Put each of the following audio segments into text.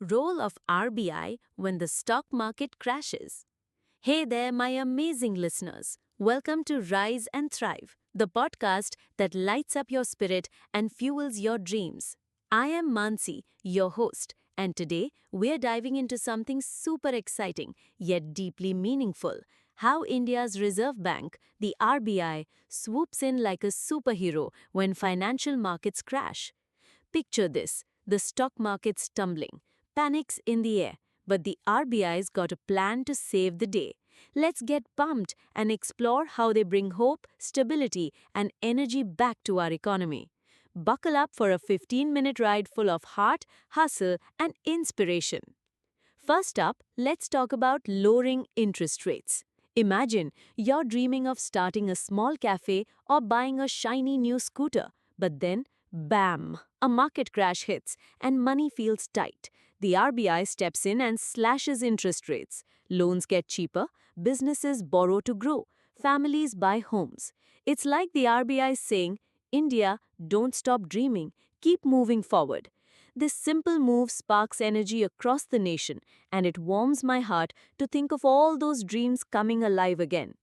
Role of RBI when the stock market crashes. Hey there, my amazing listeners. Welcome to Rise and Thrive, the podcast that lights up your spirit and fuels your dreams. I am Mansi, your host, and today we're diving into something super exciting yet deeply meaningful: how India's Reserve Bank, the RBI, swoops in like a superhero when financial markets crash. Picture this: the stock market's tumbling, panics in the air, but the RBI's got a plan to save the day. Let's get pumped and explore how they bring hope, stability, and energy back to our economy. Buckle up for a 15-minute ride full of heart, hustle, and inspiration. First up, let's talk about lowering interest rates. Imagine you're dreaming of starting a small cafe or buying a shiny new scooter, but then, bam, a market crash hits and money feels tight. The RBI steps in and slashes interest rates. Loans get cheaper, businesses borrow to grow, families buy homes. It's like the RBI is saying, India, don't stop dreaming, keep moving forward. This simple move sparks energy across the nation, and it warms my heart to think of all those dreams coming alive again.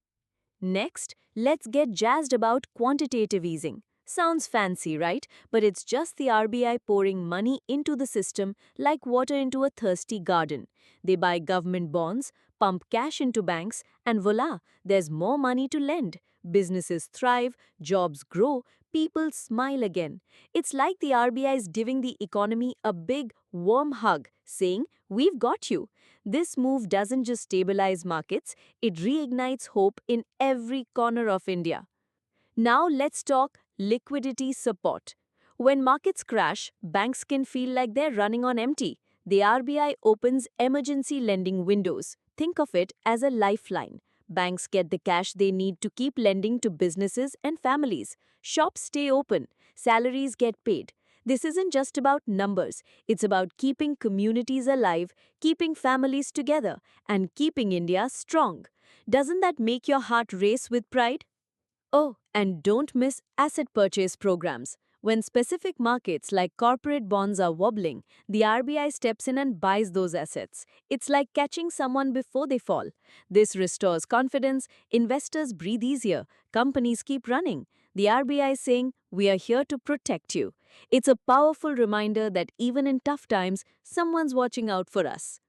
Next, let's get jazzed about quantitative easing. Sounds fancy, right? But it's just the RBI pouring money into the system like water into a thirsty garden. They buy government bonds, pump cash into banks, and voila, there's more money to lend. Businesses thrive, jobs grow, people smile again. It's like the RBI is giving the economy a big, warm hug, saying, "We've got you." This move doesn't just stabilize markets, it reignites hope in every corner of India. Now let's talk liquidity support. When markets crash, banks can feel like they're running on empty. The RBI opens emergency lending windows. Think of it as a lifeline. Banks get the cash they need to keep lending to businesses and families. Shops stay open. Salaries get paid. This isn't just about numbers. It's about keeping communities alive, keeping families together, and keeping India strong. Doesn't that make your heart race with pride? Oh, and don't miss asset purchase programs. When specific markets like corporate bonds are wobbling, the RBI steps in and buys those assets. It's like catching someone before they fall. This restores confidence, investors breathe easier, companies keep running. The RBI is saying, "We are here to protect you." It's a powerful reminder that even in tough times, someone's watching out for us.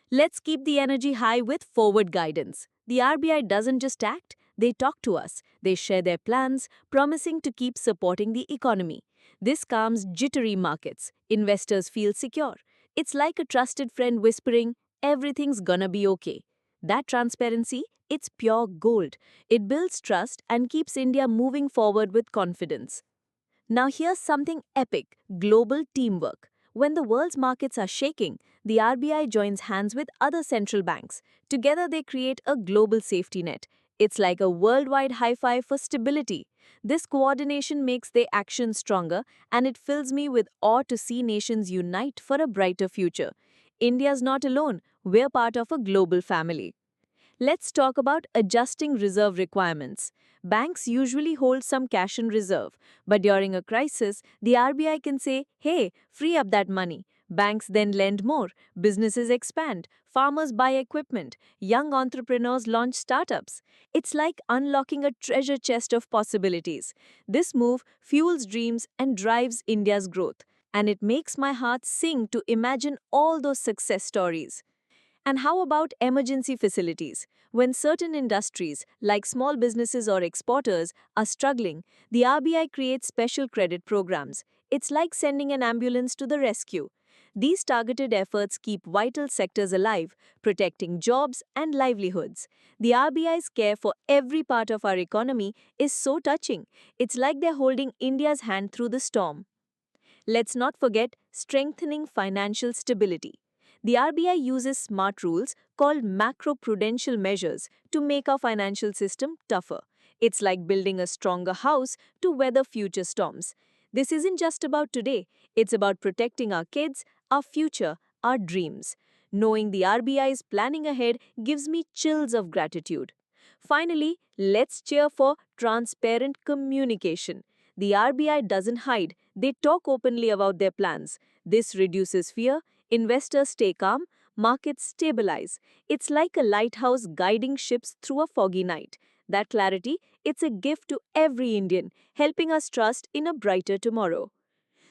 Let's keep the energy high with forward guidance. The RBI doesn't just act, they talk to us. They share their plans, promising to keep supporting the economy. This calms jittery markets. Investors feel secure. It's like a trusted friend whispering, "Everything's gonna be okay." That transparency, it's pure gold. It builds trust and keeps India moving forward with confidence. Now, here's something epic: global teamwork. When the world's markets are shaking, the RBI joins hands with other central banks. Together, they create a global safety net. It's like a worldwide high five for stability. This coordination makes their action stronger, and it fills me with awe to see nations unite for a brighter future. India's not alone, we're part of a global family. Let's talk about adjusting reserve requirements. Banks usually hold some cash in reserve, but during a crisis, the RBI can say, "Hey, free up that money." Banks then lend more, businesses expand, farmers buy equipment, young entrepreneurs launch startups. It's like unlocking a treasure chest of possibilities. This move fuels dreams and drives India's growth, and it makes my heart sing to imagine all those success stories. And how about emergency facilities? When certain industries, like small businesses or exporters, are struggling, the RBI creates special credit programs. It's like sending an ambulance to the rescue. These targeted efforts keep vital sectors alive, protecting jobs and livelihoods. The RBI's care for every part of our economy is so touching. It's like they're holding India's hand through the storm. Let's not forget strengthening financial stability. The RBI uses smart rules called macroprudential measures to make our financial system tougher. It's like building a stronger house to weather future storms. This isn't just about today, it's about protecting our kids, our future, our dreams. Knowing the RBI is planning ahead gives me chills of gratitude. Finally, let's cheer for transparent communication. The RBI doesn't hide, they talk openly about their plans. This reduces fear, Investors stay calm, markets stabilize. It's like a lighthouse guiding ships through a foggy night. That clarity, it's a gift to every Indian, helping us trust in a brighter tomorrow.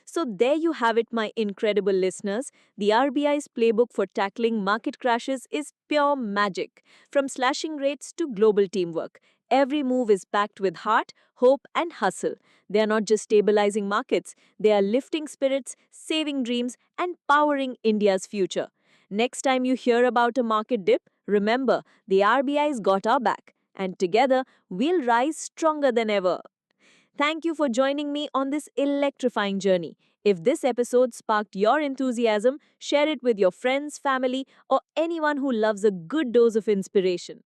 So, there you have it, my incredible listeners. The RBI's playbook for tackling market crashes is pure magic. From slashing rates to global teamwork, every move is packed with heart, hope, and hustle. They are not just stabilizing markets, they are lifting spirits, saving dreams, and powering India's future. Next time you hear about a market dip, remember the RBI's got our back, and together we'll rise stronger than ever. Thank you for joining me on this electrifying journey. If this episode sparked your enthusiasm, share it with your friends, family, or anyone who loves a good dose of inspiration.